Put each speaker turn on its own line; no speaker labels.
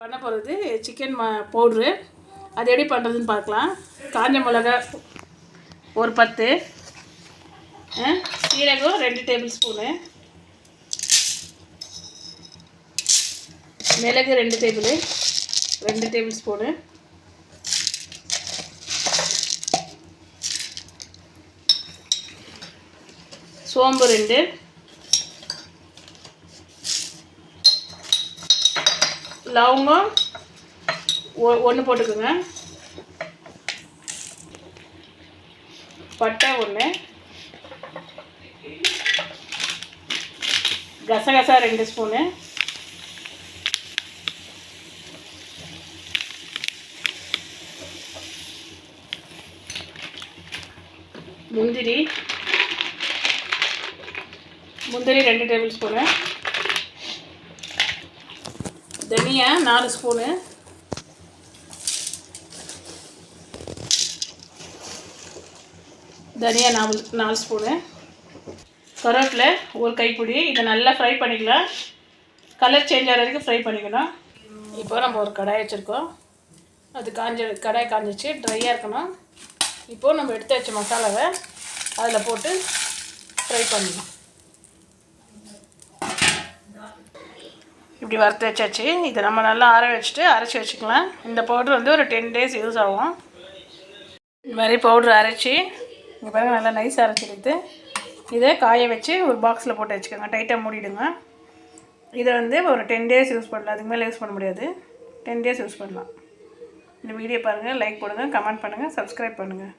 பண்ண போகிறது chicken powder. அது எப்படி பண்ணுறதுன்னு பார்க்கலாம். காஞ்ச மிளகா ஒரு 10, சீரகம் 2 டேபிள் ஸ்பூனு, மிளகு 2 டேபிள் ஸ்பூனு, சோம்பு 2, லவங்கம் 1 போட்டுக்கோங்க, பட்டை 1, கசகசா 2 ஸ்பூனு, முந்திரி 2 டேபிள் ஸ்பூனு, தனியா 4 ஸ்பூனு, தனியா 4 ஸ்பூனு, கருவேப்பிலை ஒரு கைப்பிடி. இதை நல்லா ஃப்ரை பண்ணிக்கலாம். கலர் சேஞ்ச் ஆகிற வரைக்கும் ஃப்ரை பண்ணிக்கணும். இப்போ நம்ம ஒரு கடாய் வச்சுருக்கோம். அது கடாய் காஞ்சிச்சு, ட்ரையாக இருக்கணும். இப்போது நம்ம எடுத்து வச்ச மசாலாவை அதில் போட்டு ஃப்ரை பண்ணணும். இப்படி வறுத்து வச்சாச்சு. இதை நம்ம நல்லா ஆற வச்சுட்டு அரைச்சி வச்சுக்கலாம். இந்த பவுட்ரு வந்து ஒரு 10 days யூஸ் ஆகும். இந்த மாதிரி பவுட்ரு அரைச்சி இங்கே பாருங்கள், நல்லா நைஸ் அரைச்சிடுது. இதை காய வச்சு ஒரு பாக்ஸில் போட்டு வச்சுக்கோங்க, டைட்டாக மூடிடுங்க. இதை வந்து ஒரு 10 days யூஸ் பண்ணலாம். அதுக்கு மேலே யூஸ் பண்ண முடியாது. 10 days யூஸ் பண்ணலாம். இந்த வீடியோ பாருங்கள், லைக் போடுங்க, கமெண்ட் பண்ணுங்கள், சப்ஸ்கிரைப் பண்ணுங்கள்.